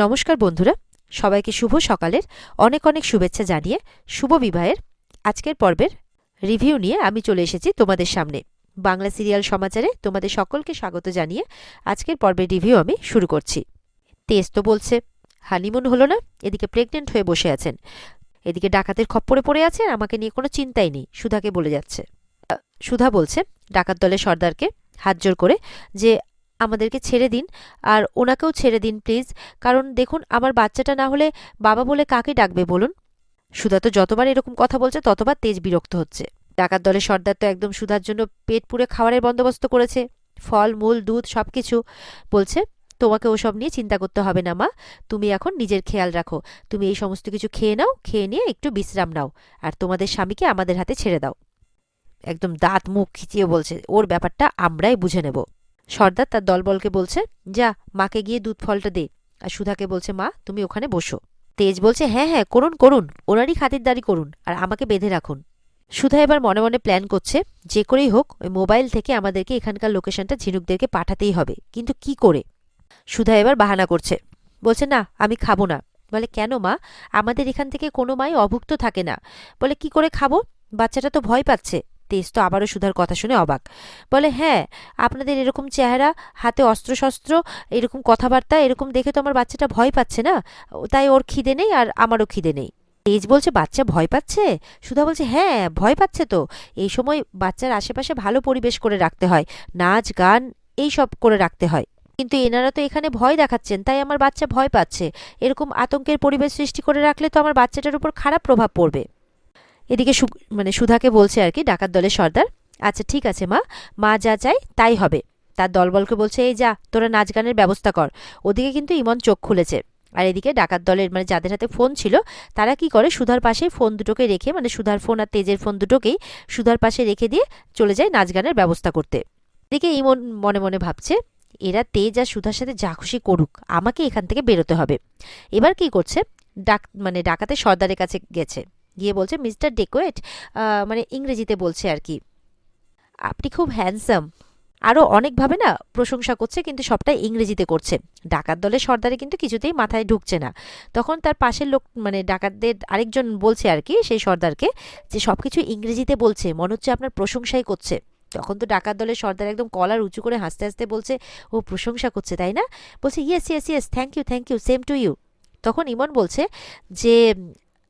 নমস্কার বন্ধুরা, সবাইকে শুভ সকালের অনেক অনেক শুভেচ্ছা জানিয়ে শুভ বিবাহের আজকের পর্বের রিভিউ নিয়ে আমি চলে এসেছি তোমাদের সামনে। বাংলা সিরিয়াল সমাচারে তোমাদের সকলকে স্বাগত জানিয়ে আজকের পর্বের রিভিউ আমি শুরু করছি। তেজ তো বলছে হানিমুন হলো না, এদিকে প্রেগনেন্ট হয়ে বসে আছেন, এদিকে ডাকাতের খপ্পরে পড়ে আছে, আর আমাকে নিয়ে কোনো চিন্তাই নেই, সুধাকে বলে যাচ্ছে। সুধা বলছে ডাকাত দলের সর্দারকে হাত জোর করে যে আমাদেরকে ছেড়ে দিন, আর ওনাকেও ছেড়ে দিন প্লিজ, কারণ দেখুন আমার বাচ্চাটা না হলে বাবা বলে কাকে ডাকবে বলুন। সুধা তো যতবার এরকম কথা বলছে ততবার তেজ বিরক্ত হচ্ছে। ডাকাত দলের সর্দার তো একদম সুধার জন্য পেট পুরে খাবারের বন্দোবস্ত করেছে, ফল মূল দুধ সব কিছু। বলছে তোমাকে ওসব নিয়ে চিন্তা করতে হবে না মা, তুমি এখন নিজের খেয়াল রাখো, তুমি এই সমস্ত কিছু খেয়ে নাও, খেয়ে নিয়ে একটু বিশ্রাম নাও, আর তোমাদের স্বামীকে আমাদের হাতে ছেড়ে দাও। একদম দাঁত মুখ খিচিয়ে বলছে ওর ব্যাপারটা আমরাই বুঝে নেব। সর্দার তার দলবলকে বলছে যা মাকে গিয়ে দুধ ফলটা দে, আর সুধাকে বলছে মা তুমি ওখানে বসো। তেজ বলছে হ্যাঁ হ্যাঁ করুন করুন, ওনারই খাতিরদারি করুন, আর আমাকে বেঁধে রাখুন। সুধা এবার মনে মনে প্ল্যান করছে যে করেই হোক ওই মোবাইল থেকে আমাদেরকে এখানকার লোকেশনটা ঝিনুকদেরকে পাঠাতেই হবে, কিন্তু কি করে। সুধা এবার বাহানা করছে, বলছে না আমি খাবো না। বলে কেন মা, আমাদের এখান থেকে কোনো মাই অভুক্ত থাকে না। বলে কি করে খাবো, বাচ্চাটা তো ভয় পাচ্ছে। তেজ তো আবারও সুধার কথা শুনে অবাক। বলে হ্যাঁ, আপনাদের এরকম চেহারা, হাতে অস্ত্রশস্ত্র, এরকম কথাবার্তা, এরকম দেখে তো আমার বাচ্চাটা ভয় পাচ্ছে না, তাই ওর খিদে নেই আর আমারও খিদে নেই। তেজ বলছে বাচ্চা ভয় পাচ্ছে? সুধা বলছে হ্যাঁ ভয় পাচ্ছে তো, এই সময় বাচ্চার আশেপাশে ভালো পরিবেশ করে রাখতে হয়, নাচ গান এই সব করে রাখতে হয়, কিন্তু এনারা তো এখানে ভয় দেখাচ্ছেন, তাই আমার বাচ্চা ভয় পাচ্ছে। এরকম আতঙ্কের পরিবেশ সৃষ্টি করে রাখলে তো আমার বাচ্চাটার উপর খারাপ প্রভাব পড়বে। এদিকে সুধাকে বলছে আর কি ডাকাত দলের সর্দার, আচ্ছা ঠিক আছে মা, মা যা চাই তাই হবে। তার দলবলকে বলছে এই যা তোরা নাচ গানের ব্যবস্থা কর। ওদিকে কিন্তু ইমন চোখ খুলেছে, আর এদিকে ডাকাত দলের যাদের হাতে ফোন ছিল তারা কি করে সুধার পাশে ফোন দুটোকে রেখে, সুধার ফোন আর তেজের ফোন দুটোকেই সুধার পাশে রেখে দিয়ে চলে যায় নাচ গানের ব্যবস্থা করতে। এদিকে ইমন মনে মনে ভাবছে এরা তেজ আর সুধার সাথে যা খুশি করুক, আমাকে এখান থেকে বেরোতে হবে। এবার কি করছে, ডাকাতের সর্দারের কাছে গেছে, গিয়ে বলছে মিস্টার ডেকোয়েট, ইংরেজিতে বলছে আর কি, আপনি খুব হ্যান্ডসাম, আরও অনেকভাবে না প্রশংসা করছে, কিন্তু সবটাই ইংরেজিতে করছে। ডাকাত দলের সর্দারে কিন্তু কিছুতেই মাথায় ঢুকছে না। তখন তার পাশের লোক ডাকাতদের আরেকজন বলছে আর কি সেই সর্দারকে যে সবকিছু ইংরেজিতে বলছে, মনে হচ্ছে আপনার প্রশংসাই করছে। তখন তো ডাকাত দলের সর্দার একদম কলার উঁচু করে হাসতে হাসতে বলছে ও প্রশংসা করছে তাই না? বলছে yes yes yes, thank you same to you. তখন ইমন বলছে যে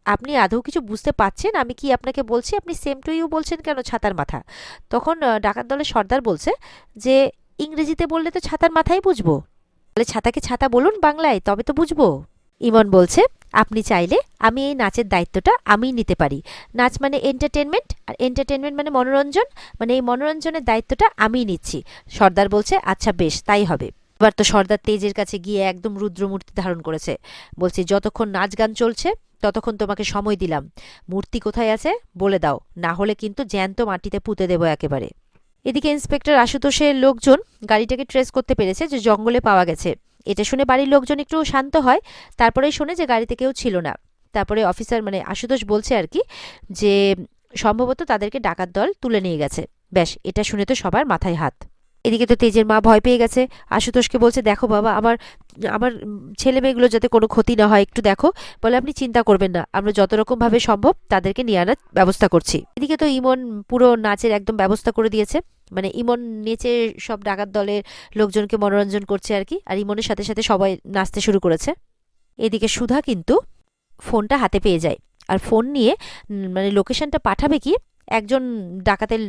আপনি আদৌ কিছু বুঝতে পাচ্ছেন আমি কি আপনাকে বলছি, আপনি সেম টু ইউ বলছেন কেন ছাতার মাথা? তখন ডাকাত দলের সর্দার বলছে যে ইংরেজিতে বললে তো ছাতার মাথাই বুঝবো, বলে ছাতাকে ছাতা বলুন বাংলায়, তবে তো বুঝবো। ইমন বলছে আপনি চাইলে আমি এই নাচের দায়িত্বটা আমিই নিতে পারি, নাচ মানে এন্টারটেনমেন্ট, আর এন্টারটেনমেন্ট মানে মনোরঞ্জন, এই মনোরঞ্জনের দায়িত্বটা আমিই নিচ্ছি। সর্দার বলছে আচ্ছা বেশ তাই হবে। এবার তো সর্দার তেজের কাছে গিয়ে একদম রুদ্রমূর্তি ধারণ করেছে, বলছে যতক্ষণ নাচ গান চলছে ততক্ষণ তোমাকে সময় দিলাম, মূর্তি কোথায় আছে বলে দাও, না হলে কিন্তু জ্যান্ত মাটিতে পুঁতে দেবো একেবারে। এদিকে ইন্সপেক্টর আশুতোষের লোকজন গাড়িটাকে ট্রেস করতে পেরেছে যে জঙ্গলে পাওয়া গেছে। এটা শুনে বাড়ির লোকজন একটু শান্ত হয়, তারপরে শোনে যে গাড়িতে কেউ ছিল না। তারপরে অফিসার আশুতোষ বলছে আর কি যে সম্ভবত তাদেরকে ডাকাত দল তুলে নিয়ে গেছে। ব্যাস এটা শুনে তো সবার মাথায় হাত। এদিকে তো তেজের মা ভয় পেয়ে গেছে, আশুতোষকে বলছে দেখো বাবা আমার আমার ছেলে মেয়েগুলো যাতে কোনো ক্ষতি না হয় একটু দেখো। বলে আপনি চিন্তা করবেন না, আমরা যত রকম ভাবে সম্ভব তাদেরকে নিয়ে আনার ব্যবস্থা করছি। এদিকে তো ইমন পুরো নাচের একদম ব্যবস্থা করে দিয়েছে, ইমন নেচে সব ডাকাত দলের লোকজনকে মনোরঞ্জন করছে আর কি, আর ইমনের সাথে সাথে সবাই নাচতে শুরু করেছে। এদিকে সুধা কিন্তু ফোনটা হাতে পেয়ে যায়, আর ফোন নিয়ে লোকেশনটা পাঠাবে কি একজন ডাকাতের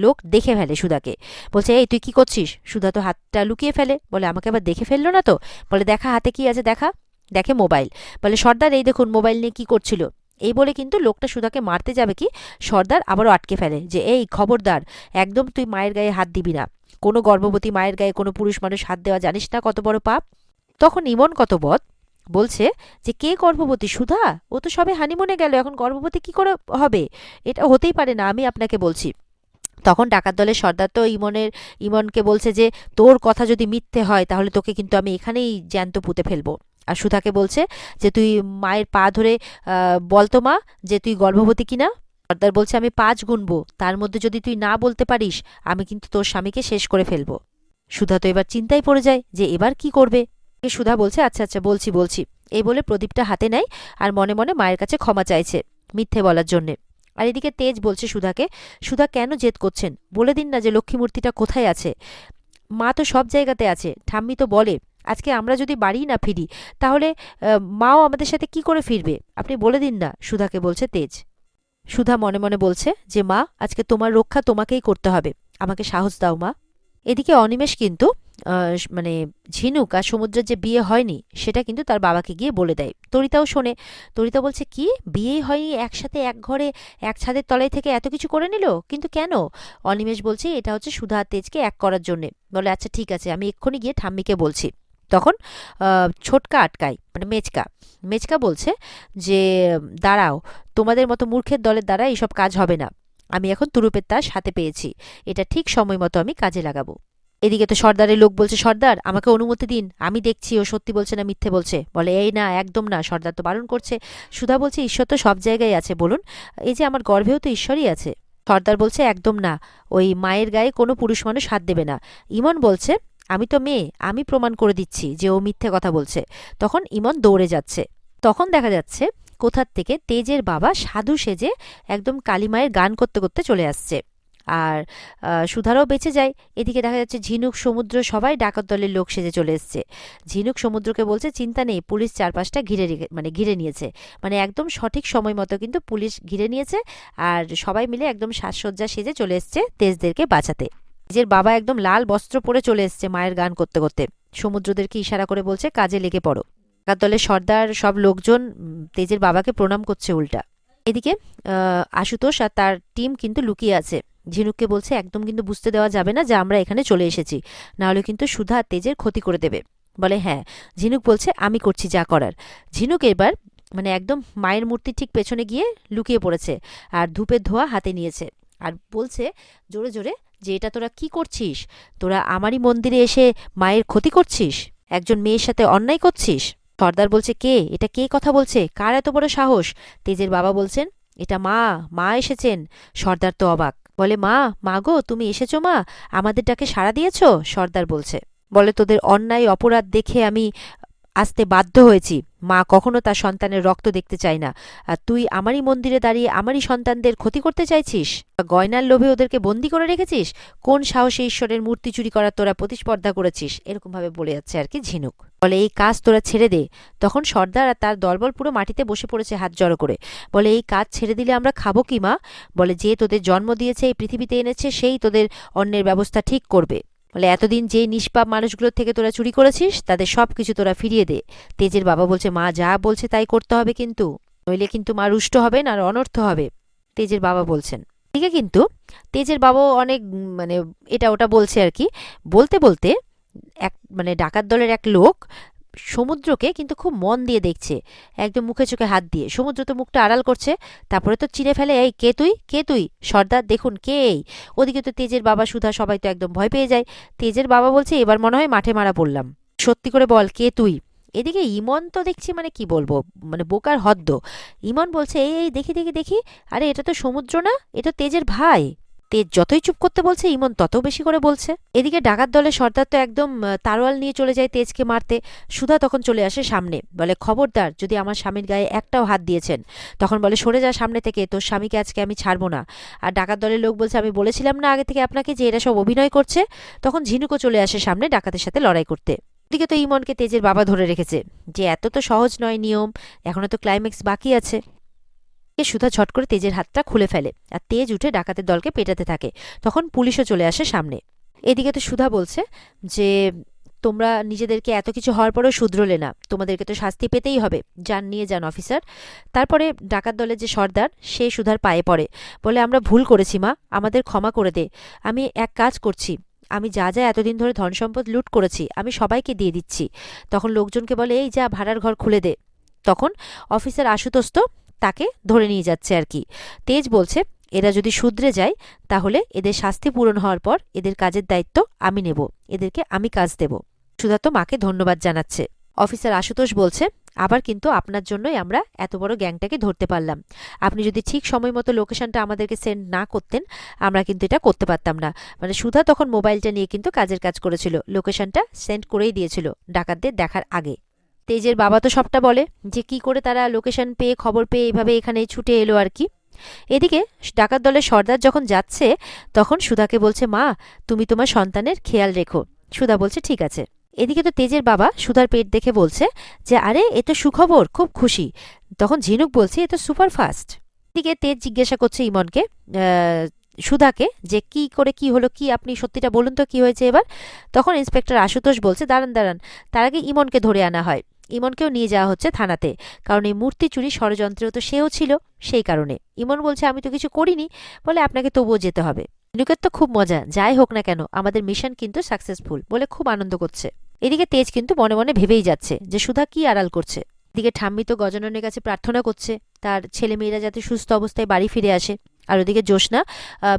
লোক দেখে ফেলে সুধাকে, বলছে এই তুই কি করছিস? সুধা তো হাতটা লুকিয়ে ফেলে, বলে আমাকে আবার দেখে ফেললো না তো? বলে দেখা হাতে কি আছে দেখা। দেখে মোবাইল, বলে সর্দার এই দেখুন মোবাইল নিয়ে কি করছিল। এই বলে কিন্তু লোকটা সুধাকে মারতে যাবে কি সর্দার আবারও আটকে ফেলে যে এই খবরদার, একদম তুই মায়ের গায়ে হাত দিবি না, কোনো গর্ভবতী মায়ের গায়ে কোনো পুরুষ মানুষ হাত দেওয়া জানিস না কত বড় পাপ। তখন ইমন কত বদ বলছে যে কে গর্ভবতী? সুধা, ও তো সবে হানিমুনে গেল, এখন গর্ভবতী কি করে হবে? এটা হতেই পারে না, আমি আপনাকে বলছি। তখন ডাকাত দলের সর্দার তো ইমনকে বলছে যে তোর কথা যদি মিথ্যে হয় তাহলে তোকে কিন্তু আমি এখানেই জ্যান্ত পুঁতে ফেলবো। আর সুধাকে বলছে যে তুই মায়ের পা ধরে বলতো মা যে তুই গর্ভবতী কিনা। সর্দার বলছে আমি 5 গুনবো, তার মধ্যে যদি তুই না বলতে পারিস আমি কিন্তু তোর স্বামীকে শেষ করে ফেলবো। সুধা তো এবার চিন্তায় পড়ে যায় যে এবার কি করবে। সুধা বলছে আচ্ছা আচ্ছা বলছি বলছি, এই বলে প্রদীপটা হাতে নেয় আর মনে মনে মায়ের কাছে ক্ষমা চাইছে মিথ্যে বলার জন্যে। আর এদিকে তেজ বলছে সুধাকে, সুধা কেন জেদ করছেন, বলে দিন না যে লক্ষ্মী মূর্তিটা কোথায় আছে। মা তো সব জায়গাতে আছে, ঠাম্মি তো বলে আজকে আমরা যদি বাড়ি না ফিরি তাহলে মাও আমাদের সাথে কি করে ফিরবে, আপনি বলে দিন না, সুধাকে বলছে তেজ। সুধা মনে মনে বলছে যে মা আজকে তোমার রক্ষা তোমাকেই করতে হবে, আমাকে সাহস দাও মা। এদিকে অনিমেষ কিন্তু মানে ঝিনুক আর সমুদ্রের যে বিয়ে হয়নি সেটা কিন্তু তার বাবাকে গিয়ে বলে দেয়। তরিতাও শোনে। তরিতা বলছে কি বিয়েই হয়নি, একসাথে এক ঘরে এক ছাদের তলায় থেকে এত কিছু করে নিল, কিন্তু কেন? অনিমেষ বলছে এটা হচ্ছে সুধা আর তেজকে এক করার জন্যে। বলে আচ্ছা ঠিক আছে, আমি এক্ষুনি গিয়ে ঠাম্মিকে বলছি। তখন ছোটকা আটকায়, মানে মেচকা। মেচকা বলছে যে দাঁড়াও, তোমাদের মতো মূর্খের দলের দ্বারা এইসব কাজ হবে না। আমি এখন তুরুপের তাস হাতে পেয়েছি, এটা ঠিক সময় মতো আমি কাজে লাগাবো। এদিকে তো সর্দারের লোক বলছে সর্দার আমাকে অনুমতি দিন, আমি দেখছি ও সত্যি বলছে না মিথ্যে বলছে। বলে এই না, একদম না, সর্দার তো বারণ করছে। সুধা বলছে ঈশ্বর তো সব জায়গায় আছে বলুন, এই যে আমার গর্ভেও তো ঈশ্বরই আছে। সর্দার বলছে একদম না, ওই মায়ের গায়ে কোনো পুরুষ মানুষ হাত দেবে না। ইমন বলছে আমি তো মেয়ে, আমি প্রমাণ করে দিচ্ছি যে ও মিথ্যে কথা বলছে। তখন ইমন দৌড়ে যাচ্ছে। তখন দেখা যাচ্ছে কোথার থেকে তেজের বাবা সাধু সেজে একদম কালীমায়ের গান করতে করতে চলে আসছে। আর সুধারাও বেঁচে যায়। এদিকে দেখা যাচ্ছে ঝিনুক সমুদ্র সবাই ডাকাত দলের লোক সেজে চলে এসছে। ঝিনুক সমুদ্রকে বলছে চিন্তা নেই, পুলিশ চারপাশটা ঘিরে নিয়েছে, মানে একদম সঠিক সময় মতো কিন্তু পুলিশ ঘিরে নিয়েছে। আর সবাই মিলে একদম সাজসজ্জা সেজে চলে এসছে তেজদেরকে বাঁচাতে। তেজের বাবা একদম লাল বস্ত্র পরে চলে এসছে মায়ের গান করতে করতে। সমুদ্রদেরকে ইশারা করে বলছে কাজে লেগে পড়ো। ডাকাত দলের সর্দার সব লোকজন তেজের বাবাকে প্রণাম করছে উল্টা। এদিকে আশুতোষ আর তার টিম কিন্তু লুকিয়ে আছে। ঝিনুককে বলছে একদম কিন্তু বুঝতে দেওয়া যাবে না যে আমরা এখানে চলে এসেছি, নাহলে কিন্তু সুধা আর তেজের ক্ষতি করে দেবে। বলে হ্যাঁ। ঝিনুক বলছে আমি করছি যা করার। ঝিনুক এবার মানে একদম মায়ের মূর্তি ঠিক পেছনে গিয়ে লুকিয়ে পড়েছে আর ধূপের ধোঁয়া হাতে নিয়েছে। আর বলছে জোরে জোরে যে এটা তোরা কি করছিস, তোরা আমারই মন্দিরে এসে মায়ের ক্ষতি করছিস, একজন মেয়ের সাথে অন্যায় করছিস। সর্দার বলছে কে, এটা কে কথা বলছে, কার এত বড় সাহস? তেজের বাবা বলছেন এটা মা, মা এসেছেন। সর্দার তো অবাক, বলে মা, মা গো তুমি এসেছো মা, আমাদের ডাকে সাড়া দিয়েছো? সর্দার বলছে, বলে তোদের অন্যায় অপরাধ দেখে আমি আসতে বাধ্য হয়েছি। মা কখনো তার সন্তানের রক্ত দেখতে চায় না, আর তুই আমারই মন্দিরে দাঁড়িয়ে আমারই সন্তানদের ক্ষতি করতে চাইছিস, গয়নার লোভে ওদেরকে বন্দি করে রেখেছিস। কোন সাহসে ঈশ্বরের মূর্তি চুরি করার তোরা প্রতিস্পর্ধা করেছিস? এরকম ভাবে বলে যাচ্ছে আর কি ঝিনুক। বলে এই কাজ তোরা ছেড়ে দে। তখন সর্দার আর তার দলবল পুরো মাটিতে বসে পড়েছে হাত জড়ো করে। বলে এই কাজ ছেড়ে দিলে আমরা খাবো কি মা? বলে যে তোদের জন্ম দিয়েছে, এই পৃথিবীতে এনেছে, সেই তোদের অন্যের ব্যবস্থা ঠিক করবে। বলে এতদিন যে নিষ্পাপ মানুষগুলোর থেকে তোরা চুরি করেছিস তাদের সব কিছু তোরা ফিরিয়ে দে। তেজের বাবা বলছে মা যা বলছে তাই করতে হবে, কিন্তু নইলে কিন্তু মা রুষ্ট হবেন আর অনর্থ হবে, তেজের বাবা বলছেন। এদিকে কিন্তু তেজের বাবাও অনেক মানে এটা ওটা বলছে আর কি। বলতে বলতে এক মানে ডাকাত দলের এক লোক সমুদ্রকে কিন্তু খুব মন দিয়ে দেখছে, একদম মুখে চোখে হাত দিয়ে। সমুদ্র তো মুখটা আড়াল করছে, তারপরে তো চিনে ফেলে এই কে তুই, কে তুই? সর্দার দেখুন কে এই। ওদিকে তো তেজের বাবা সুধা সবাই তো একদম ভয় পেয়ে যায়। তেজের বাবা বলছে এবার মনে হয় মাঠে মারা পড়লাম, সত্যি করে বল কে তুই? এদিকে ইমন তো দেখছি মানে কি বলবো, মানে বোকার হদ্দ। ইমন বলছে এই এই দেখি দেখি দেখি, আরে এটা তো সমুদ্র না, এটা তেজের ভাই। তেজ যতই চুপ করতে বলছে ইমন তত বেশি করে বলছে। এদিকে ডাকাত দলের সর্দার তো একদম তারোয়াল নিয়ে চলে যায় তেজকে মারতে। সুধা তখন চলে আসে সামনে, বলে খবরদার যদি আমার স্বামীর গায়ে একটাও হাত দিয়েছেন। তখন বলে সরে যা সামনে থেকে, তোর স্বামীকে আজকে আমি ছাড়বো না। আর ডাকাত দলের লোক বলছে আমি বলেছিলাম না আগে থেকে আপনাকে যে এরা সব অভিনয় করছে। তখন ঝিনুকও চলে আসে সামনে ডাকাতের সাথে লড়াই করতে। ওদিকে তো ইমনকে তেজের বাবা ধরে রেখেছে যে এত তো সহজ নয় নিয়ম, এখনো তো ক্লাইম্যাক্স বাকি আছে। সুধা ঝট করে তেজের হাতটা খুলে ফেলে আর তেজ উঠে ডাকাতের দলকে পেটাতে থাকে। তখন পুলিশও চলে আসে সামনে। এদিকে তো সুধা বলছে যে তোমরা নিজেদেরকে এত কিছু হওয়ার পরেও শুধরোলে না, তোমাদেরকে তো শাস্তি পেতেই হবে, যান নিয়ে যান অফিসার। তারপরে ডাকাত দলের যে সর্দার সে সুধার পায়ে পড়ে, বলে আমরা ভুল করেছি মা, আমাদের ক্ষমা করে দে। আমি এক কাজ করছি, আমি যা যা এতদিন ধরে ধন সম্পদ লুট করেছি আমি সবাইকে দিয়ে দিচ্ছি। তখন লোকজনকে বলে এই যা ভাড়ার ঘর খুলে দে। তখন অফিসার আশুতোষ তো তাকে ধরে নিয়ে যাচ্ছে আর কি। তেজ বলছে এরা যদি শুধরে যায় তাহলে এদের শাস্তি পূরণ হওয়ার পর এদের কাজের দায়িত্ব আমি নেব, এদেরকে আমি কাজ দেব। সুধা তো মাকে ধন্যবাদ জানাচ্ছে। অফিসার আশুতোষ বলছে আবার কিন্তু আপনার জন্যই আমরা এত বড় গ্যাংটাকে ধরতে পারলাম। আপনি যদি ঠিক সময় মতো লোকেশনটা আমাদেরকে সেন্ড না করতেন, আমরা কিন্তু এটা করতে পারতাম না। মানে সুধা তখন মোবাইলটা নিয়ে কিন্তু কাজের কাজ করেছিল, লোকেশনটা সেন্ড করেই দিয়েছিল ডাকাতদের দেখার আগে। তেজের বাবা তো সবটা বলে যে কি করে তারা লোকেশন পেয়ে, খবর পেয়ে এভাবে এখানে ছুটে এলো আর কি। এদিকে ডাকাত দলের সর্দার যখন যাচ্ছে, তখন সুধাকে বলছে, মা তুমি তোমার সন্তানের খেয়াল রেখো। সুধা বলছে ঠিক আছে। এদিকে তো তেজের বাবা সুধার পেট দেখে বলছে যে আরে এ তো সুখবর, খুব খুশি। তখন ঝিনুক বলছে এ তো সুপার ফাস্ট। এদিকে তেজ জিজ্ঞাসা করছে ইমনকে, সুধাকে, যে কি করে কি হলো, কি আপনি সত্যিটা বলুন তো কি হয়েছে এবার। তখন ইন্সপেক্টর আশুতোষ বলছে দাঁড়ান দাঁড়ান, তার আগে ইমনকে ধরে আনা হয়। ইমনকেও নিয়ে যাওয়া হচ্ছে থানাতে, কারণ এই মূর্তি চুরি ষড়যন্ত্রেও তো সেও ছিল, সেই কারণে। ইমন বলছে আমি তো কিছু করিনি, বলে আপনাকে তবুও যেতে হবে। ঝিনুকের তো খুব মজা, যাই হোক না কেন আমাদের মিশন কিন্তু সাকসেসফুল, বলে খুব আনন্দ করছে। এদিকে তেজ কিন্তু মনে মনে ভেবেই যাচ্ছে যে সুধা কি আড়াল করছে। এদিকে ঠাম্মি তো গজাননের কাছে প্রার্থনা করছে তার ছেলেমেয়েরা যাতে সুস্থ অবস্থায় বাড়ি ফিরে আসে। আর ওদিকে জ্যোৎস্না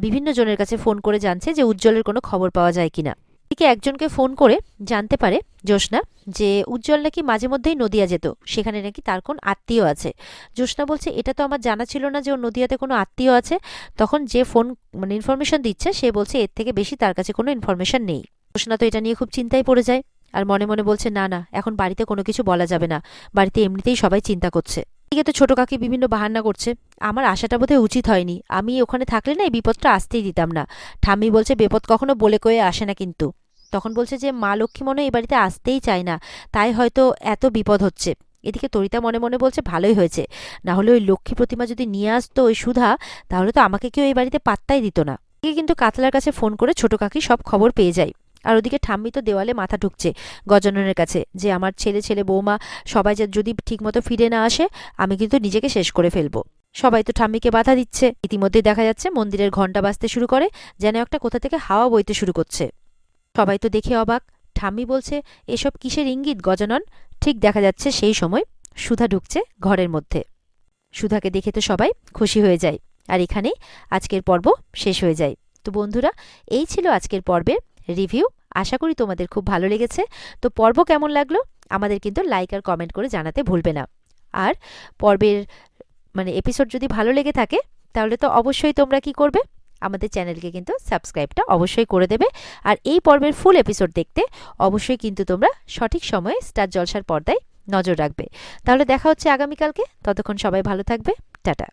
বিভিন্ন জনের কাছে ফোন করে জানছে যে উজ্জ্বলের কোনো খবর পাওয়া যায় কিনা। এদিকে একজনকে ফোন করে জানতে পারে জ্যোৎস্না যে উজ্জ্বল নাকি মাঝে মধ্যেই নদিয়া যেত, সেখানে নাকি তার কোন আত্মীয় আছে। জ্যোৎস্না বলছে এটা তো আমার জানা ছিল না যে ওর নদিয়াতে কোনো আত্মীয় আছে। তখন যে ফোন মানে ইনফরমেশন দিচ্ছে সে বলছে এর থেকে বেশি তার কাছে কোনো ইনফরমেশন নেই। জ্যোৎস্না তো এটা নিয়ে খুব চিন্তায় পড়ে যায়, আর মনে মনে বলছে না না, এখন বাড়িতে কোনো কিছু বলা যাবে না, বাড়িতে এমনিতেই সবাই চিন্তা করছে। এদিকে তো ছোট কাকি বিভিন্ন বাহান্না করছে, আমার আশাটা বোধহয় উচিত হয়নি, আমি ওখানে থাকলে না এই বিপদটা আসতেই দিতাম না। ঠাম্মি বলছে বিপদ কখনো বলে কয়ে আসে না কিন্তু। তখন বলছে যে মা লক্ষ্মী মনে হয় এই বাড়িতে আসতেই চায় না, তাই হয়তো এত বিপদ হচ্ছে। এদিকে তরিতা মনে মনে বলছে ভালোই হয়েছে, না হলে ওই লক্ষ্মী প্রতিমা যদি নিয়ে আসতো ওই সুধা, তাহলে তো আমাকে কেউ এই বাড়িতে পাত্তাই দিত না। এদিকে কিন্তু কাতলার কাছে ফোন করে ছোট কাকি সব খবর পেয়ে যায়। আর ওদিকে ঠাম্মি তো দেওয়ালে মাথা ঠুকছে গজাননের কাছে যে আমার ছেলে ছেলে বৌমা সবাই যদি ঠিকমতো ফিরে না আসে, আমি কিন্তু নিজেকে শেষ করে ফেলবো। সবাই তো ঠাম্মিকে বাধা দিচ্ছে। ইতিমধ্যেই দেখা যাচ্ছে মন্দিরের ঘণ্টা বাজতে শুরু করে, যেন একটা কোথা থেকে হাওয়া বইতে শুরু করছে। সবাই তো দেখে অবাক। ঠাম্মি বলছে এসব কিসের ইঙ্গিত গজানন। ঠিক দেখা যাচ্ছে সেই সময় সুধা ঢুকছে ঘরের মধ্যে। সুধাকে দেখে তো সবাই খুশি হয়ে যায়। আর এখানেই আজকের পর্ব শেষ হয়ে যায়। তো বন্ধুরা, এই ছিল আজকের পর্বের রিভিউ। আশা করি তোমাদের খুব ভালো লেগেছে। তো পর্ব কেমন লাগলো আমাদের কিন্তু লাইক আর কমেন্ট করে জানাতে ভুলবে না। আর পর্বের এপিসোড যদি ভালো লেগে থাকে, তাহলে তো অবশ্যই তোমরা কি করবে, আমাদের চ্যানেলকে কিন্তু সাবস্ক্রাইবটা অবশ্যই করে দেবে। আর এই পর্বের ফুল এপিসোড দেখতে অবশ্যই কিন্তু তোমরা সঠিক সময়ে স্টার জলসার পর্দায় নজর রাখবে। তাহলে দেখা হচ্ছে আগামীকালকে। ততক্ষণ সবাই ভালো থাকবে। টাটা।